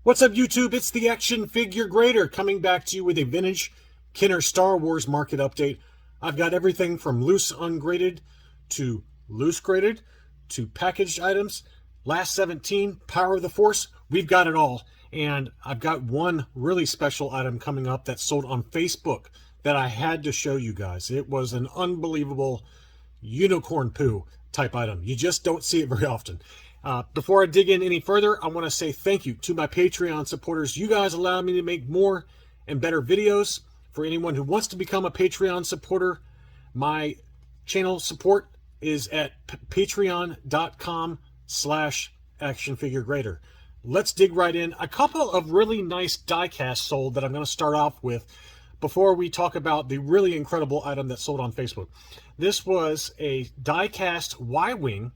What's up, YouTube? It's the Action Figure Grader coming back to you with a vintage Kenner Star Wars market update. I've got everything from loose ungraded to loose graded to packaged items. Last 17, Power of the Force, we've got it all. And I've got one really special item coming up that sold on Facebook that I had to show you guys. It was an unbelievable unicorn poo type item. You just don't see it very often. Before I dig in any further, I want to say thank you to my Patreon supporters. You guys allow me to make more and better videos. For anyone who wants to become a Patreon supporter, my channel support is at patreon.com/actionfiguregrader. Let's dig right in. A couple of really nice die-casts sold that I'm going to start off with before we talk about the really incredible item that sold on Facebook. This was a die-cast Y-Wing,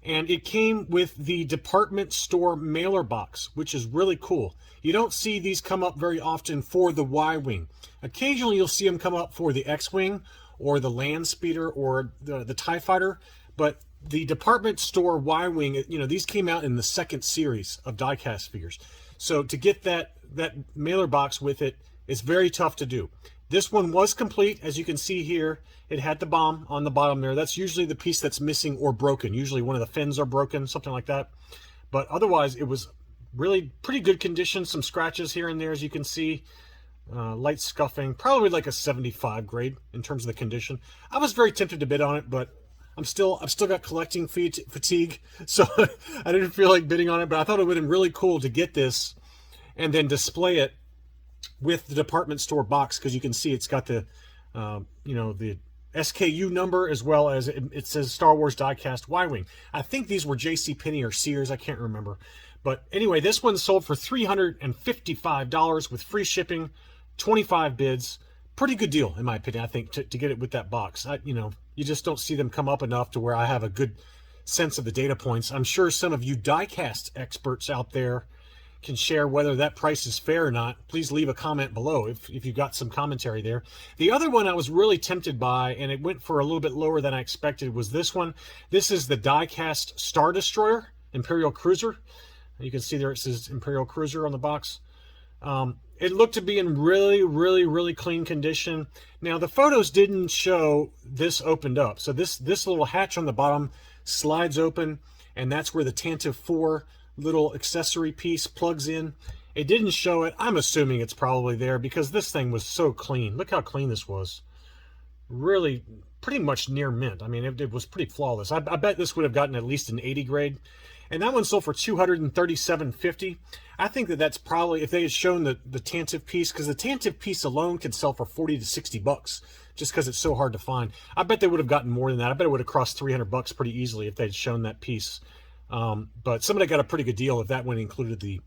and it came with the department store mailer box, which is really cool. You don't see these come up very often for the Y-Wing. Occasionally you'll see them come up for the X-Wing or the Land Speeder or the TIE Fighter, but the department store Y-Wing, you know, these came out in the second series of die-cast figures. So to get that mailer box with it is very tough to do. This one was complete, as you can see here. It had the bomb on the bottom there. That's usually the piece that's missing or broken. Usually one of the fins are broken, something like that. But otherwise, it was really pretty good condition. Some scratches here and there, as you can see. Light scuffing, probably like a 75 grade in terms of the condition. I was very tempted to bid on it, but I've still got collecting fatigue, so I didn't feel like bidding on it. But I thought it would have been really cool to get this and then display it with the department store box, because you can see it's got the you know, the SKU number, as well as it says Star Wars Diecast Y-Wing. I think these were JCPenney or Sears, I can't remember. But anyway, this one sold for $355 with free shipping, 25 bids. Pretty good deal, in my opinion, I think, to get it with that box. You know, you just don't see them come up enough to where I have a good sense of the data points. I'm sure some of you diecast experts out there can share whether that price is fair or not. Please leave a comment below if you've got some commentary there. The other one I was really tempted by, and it went for a little bit lower than I expected, was this one. This is the diecast Star Destroyer, Imperial Cruiser. You can see there it says Imperial Cruiser on the box. It looked to be in really clean condition. Now, the photos didn't show this opened up. So this little hatch on the bottom slides open, and that's where the Tantive 4 little accessory piece plugs in. It didn't show it. I'm assuming it's probably there because this thing was so clean. Look how clean this was. Really pretty much near mint. I mean, it was pretty flawless. I bet this would have gotten at least an 80 grade. And that one sold for $237.50. I think that's probably, if they had shown the Tantive piece, because the Tantive piece alone can sell for 40 to 60 bucks, just because it's so hard to find. I bet they would have gotten more than that. I bet it would have crossed 300 bucks pretty easily if they had shown that piece. But somebody got a pretty good deal if that one included the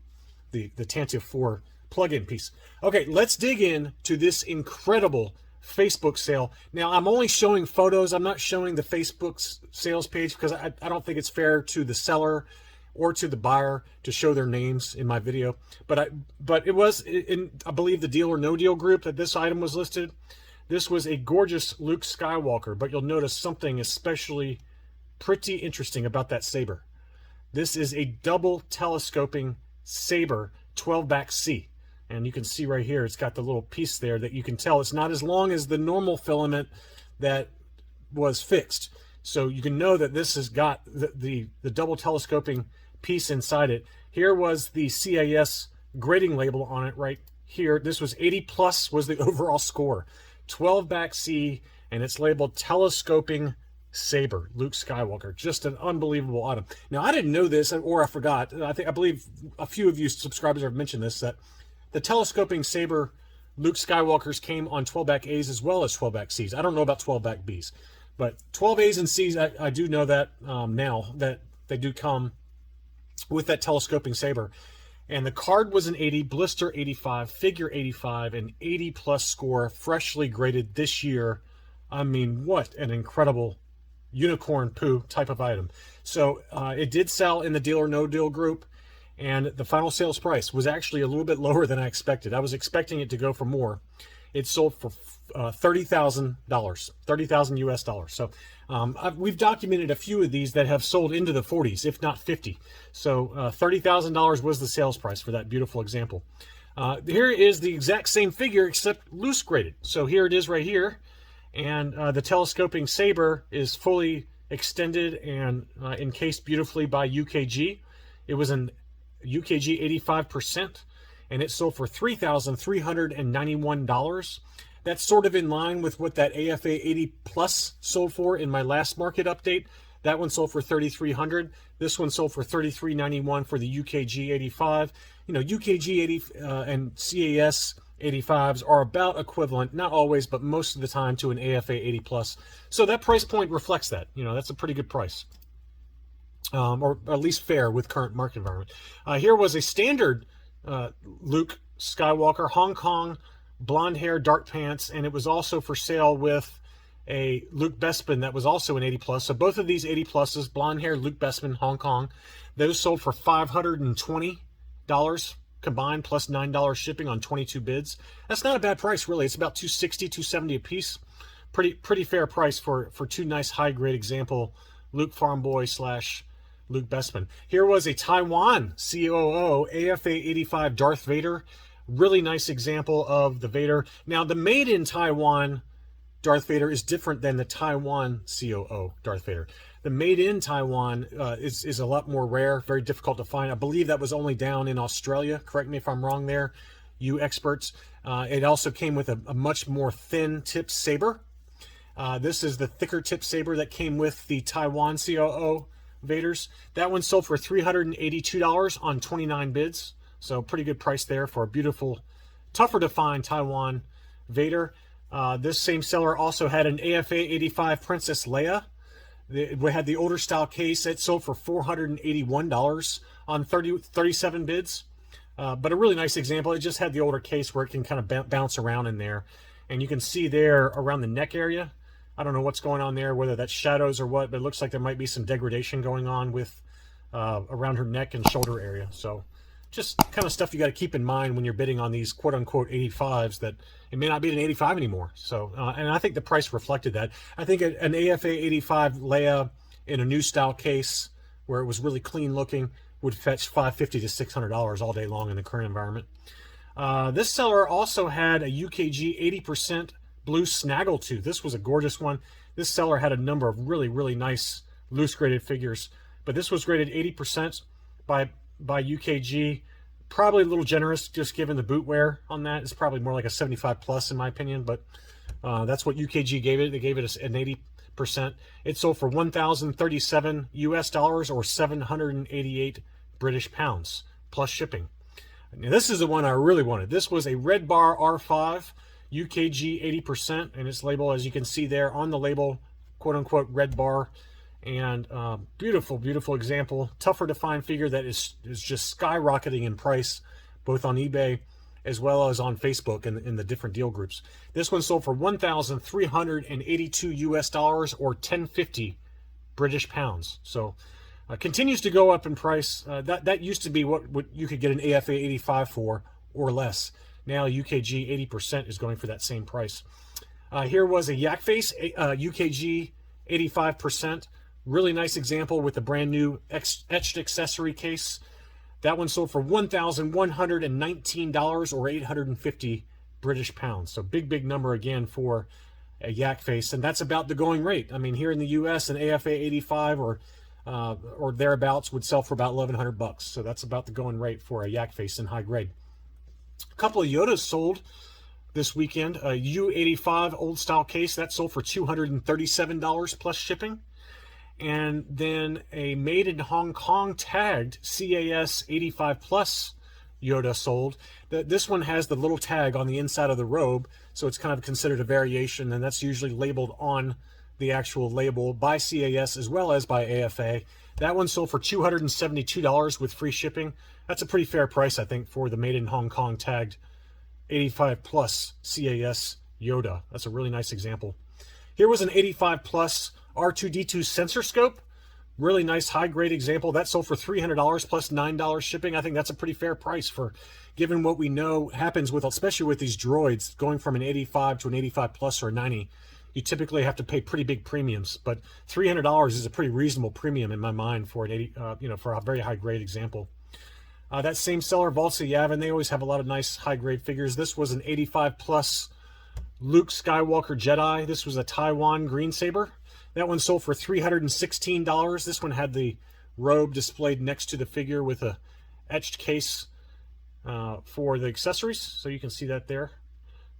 Tantive 4 plug-in piece. Okay, let's dig in to this incredible Facebook sale. Now, I'm only showing photos. I'm not showing the Facebook sales page because I don't think it's fair to the seller or to the buyer to show their names in my video. But it was in, I believe, the Deal or No Deal group that this item was listed. This was a gorgeous Luke Skywalker, but you'll notice something especially pretty interesting about that saber. This is a double telescoping saber 12-back C. And you can see right here, it's got the little piece there that you can tell it's not as long as the normal filament that was fixed. So you can know that this has got the double telescoping piece inside it. Here was the CAS grading label on it right here. This was 80 plus was the overall score. 12-back C, and it's labeled telescoping saber, Luke Skywalker. Just an unbelievable item. Now, I didn't know this, or I forgot. I believe a few of you subscribers have mentioned this, that the telescoping saber Luke Skywalkers came on 12-back A's as well as 12-back C's. I don't know about 12-back B's, but 12 A's and C's, I do know that now that they do come with that telescoping saber. And the card was an 80, blister 85, figure 85, and 80 plus score, freshly graded this year. I mean, what an incredible unicorn poo type of item. So it did sell in the Deal or No Deal group, and the final sales price was actually a little bit lower than I expected. I was expecting it to go for more. It sold for $30,000, $30,000 US dollars. So we've documented a few of these that have sold into the 40s, if not 50. So $30,000 was the sales price for that beautiful example. Here is the exact same figure except loose graded. So here it is right here, and the telescoping saber is fully extended and encased beautifully by UKG. It was an UKG 85%, and it sold for $3,391. That's sort of in line with what that AFA 80 Plus sold for in my last market update. That one sold for $3,300. This one sold for $3,391 for the UKG 85. You know, UKG 80 and CAS 85s are about equivalent, not always, but most of the time, to an AFA 80 Plus. So that price point reflects that. You know, that's a pretty good price. Or at least fair with current market environment. Here was a standard Luke Skywalker, Hong Kong, blonde hair, dark pants, and it was also for sale with a Luke Bespin that was also an 80 Plus. So both of these 80 Pluses, blonde hair, Luke Bespin, Hong Kong, those sold for $520 combined, plus $9 shipping on 22 bids. That's not a bad price, really. It's about $260, $270 a piece. Pretty fair price for two nice high-grade example Luke Farm Boy / Luke Bespin. Here was a Taiwan COO AFA 85 Darth Vader. Really nice example of the Vader. Now, the made in Taiwan Darth Vader is different than the Taiwan COO Darth Vader. The made in Taiwan is a lot more rare, very difficult to find. I believe that was only down in Australia. Correct me if I'm wrong there, you experts. It also came with a much more thin tip saber. This is the thicker tip saber that came with the Taiwan COO Vaders. That one sold for $382 on 29 bids. So pretty good price there for a beautiful, tougher to find Taiwan Vader. This same seller also had an AFA 85 Princess Leia. We had the older style case. It sold for $481 on 37 bids. But a really nice example. It just had the older case where it can kind of bounce around in there. And you can see there around the neck area, I don't know what's going on there, whether that's shadows or what, but it looks like there might be some degradation going on with around her neck and shoulder area. So just kind of stuff you got to keep in mind when you're bidding on these quote-unquote 85s, that it may not be an 85 anymore. So, and I think the price reflected that. I think an AFA 85 Leia in a new style case where it was really clean looking would fetch $550 to $600 all day long in the current environment. This seller also had a UKG 80% blue snaggletooth. This was a gorgeous one. This seller had a number of really nice loose graded figures, but this was graded 80% by UKG. Probably a little generous just given the boot wear on that. It's probably more like a 75 plus in my opinion, but that's what UKG gave it. They gave it an 80%. It sold for $1,037 US dollars or 788 British pounds plus shipping. Now, this is the one I really wanted. This was a Red Bar R5 UKG 80%, and its label, as you can see there on the label, quote unquote Red Bar. And beautiful example, tougher to find figure that is just skyrocketing in price, both on eBay as well as on Facebook and in the different deal groups. This one sold for $1,382 US dollars or 1050 British pounds. So continues to go up in price. That used to be what you could get an AFA 85 for or less. Now UKG 80% is going for that same price. Here was a Yak Face UKG 85%. Really nice example with the brand new etched accessory case. That one sold for $1,119 or 850 British pounds. So big number again for a Yak Face, and that's about the going rate. I mean, here in the U.S., an AFA 85 or thereabouts would sell for about $1,100. So that's about the going rate for a Yak Face in high grade. A couple of Yodas sold this weekend. A U85 old style case that sold for $237 plus shipping. And then a made in Hong Kong tagged CAS 85 Plus Yoda sold. This one has the little tag on the inside of the robe, so it's kind of considered a variation, and that's usually labeled on the actual label by CAS as well as by AFA. That one sold for $272 with free shipping. That's a pretty fair price, I think, for the made in Hong Kong tagged 85 Plus CAS Yoda. That's a really nice example. Here was an 85 Plus R2-D2 sensor scope. Really nice high-grade example. That sold for $300 plus $9 shipping. I think that's a pretty fair price for given what we know happens with, especially with these droids, going from an 85 to an 85 plus or a 90. You typically have to pay pretty big premiums, but $300 is a pretty reasonable premium in my mind for an 80, for a very high-grade example. That same seller, Valsa Yavin, they always have a lot of nice high-grade figures. This was an 85 plus Luke Skywalker Jedi. This was a Taiwan green saber. That one sold for $316. This one had the robe displayed next to the figure with a etched case for the accessories. So you can see that there.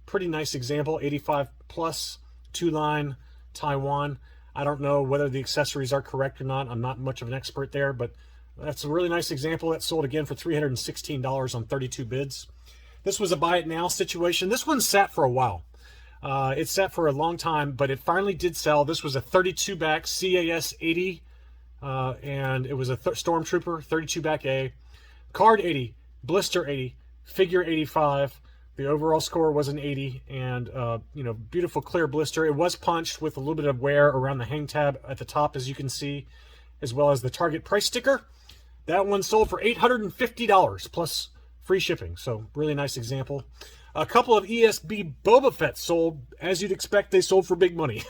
Pretty nice example, 85 plus, two-line, Taiwan. I don't know whether the accessories are correct or not. I'm not much of an expert there, but that's a really nice example. That sold again for $316 on 32 bids. This was a buy it now situation. This one sat for a while. It sat for a long time, but it finally did sell. This was a 32 back CAS 80, and it was a Stormtrooper 32 back A, card 80, blister 80, figure 85. The overall score was an 80, and beautiful clear blister. It was punched with a little bit of wear around the hang tab at the top, as you can see, as well as the target price sticker. That one sold for $850 plus free shipping. So really nice example. A couple of ESB Boba Fett sold, as you'd expect, they sold for big money.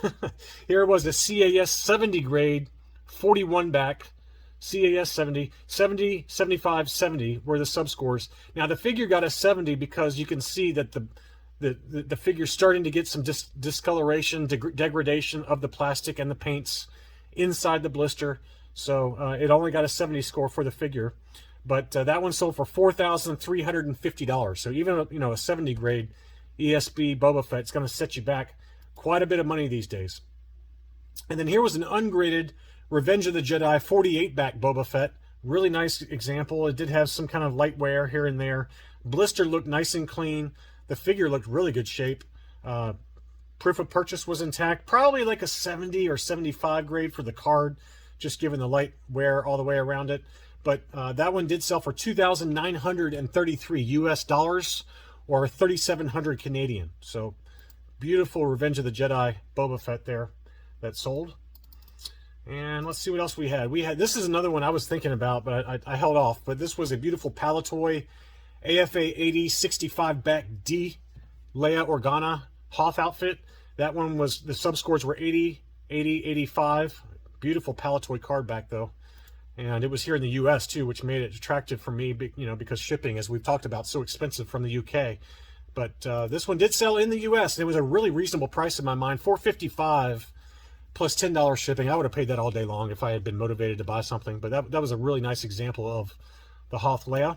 Here was a CAS 70 grade, 41 back, CAS 70, 70, 75, 70 were the subscores. Now the figure got a 70 because you can see that the figure's starting to get some discoloration, degradation of the plastic and the paints inside the blister. So it only got a 70 score for the figure. But that one sold for $4,350. So even a 70 grade ESB Boba Fett is going to set you back quite a bit of money these days. And then here was an ungraded Revenge of the Jedi 48 back Boba Fett. Really nice example. It did have some kind of light wear here and there. Blister looked nice and clean. The figure looked really good shape. Proof of purchase was intact. Probably like a 70 or 75 grade for the card, just given the light wear all the way around it. But that one did sell for $2,933 US dollars or 3,700 Canadian. So beautiful Revenge of the Jedi Boba Fett there that sold. And let's see what else we had. This is another one I was thinking about, but I held off. But this was a beautiful Palatoy AFA 80 65 back D Leia Organa Hoth outfit. That one was, the subscores were 80, 80, 85. Beautiful Palatoy card back though. And it was here in the U.S. too, which made it attractive for me, because shipping, as we've talked about, so expensive from the U.K. But this one did sell in the U.S. It was a really reasonable price in my mind, $455 plus $10 shipping. I would have paid that all day long if I had been motivated to buy something. But that was a really nice example of the Hoth Leia.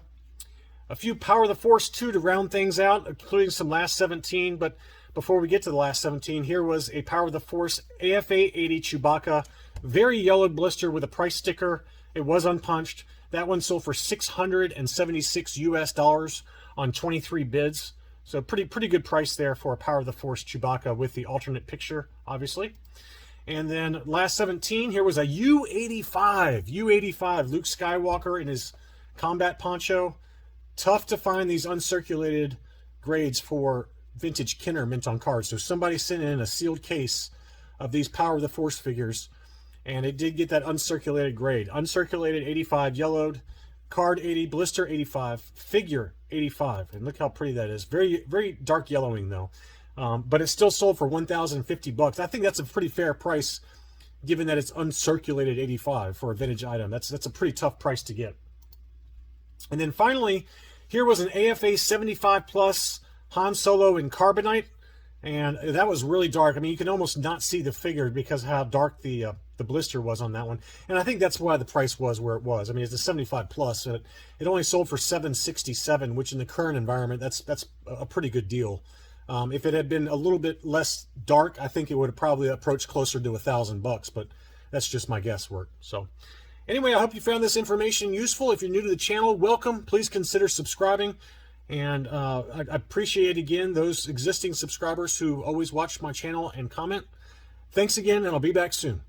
A few Power of the Force 2 to round things out, including some last 17. But before we get to the last 17, here was a Power of the Force AFA 80 Chewbacca, very yellowed blister with a price sticker. It was unpunched. That one sold for $676 US dollars on 23 bids. So pretty good price there for a Power of the Force Chewbacca with the alternate picture, obviously. And then last 17, here was a U-85 Luke Skywalker in his combat poncho. Tough to find these uncirculated grades for vintage Kenner mint on cards. So somebody sent in a sealed case of these Power of the Force figures, and it did get that uncirculated grade. Uncirculated 85, yellowed, card 80, blister 85, figure 85. And look how pretty that is. Very, very dark yellowing though. But it still sold for $1,050. I think that's a pretty fair price, given that it's uncirculated 85 for a vintage item. That's a pretty tough price to get. And then finally, here was an AFA 75 plus Han Solo in carbonite. And that was really dark. I mean, you can almost not see the figure because of how dark the blister was on that one. And I think that's why the price was where it was. I mean, it's a 75 plus. It only sold for $767, which in the current environment, that's a pretty good deal. If it had been a little bit less dark, I think it would have probably approached closer to $1,000, but that's just my guesswork. So anyway, I hope you found this information useful. If you're new to the channel, welcome. Please consider subscribing. And I appreciate, again, those existing subscribers who always watch my channel and comment. Thanks again, and I'll be back soon.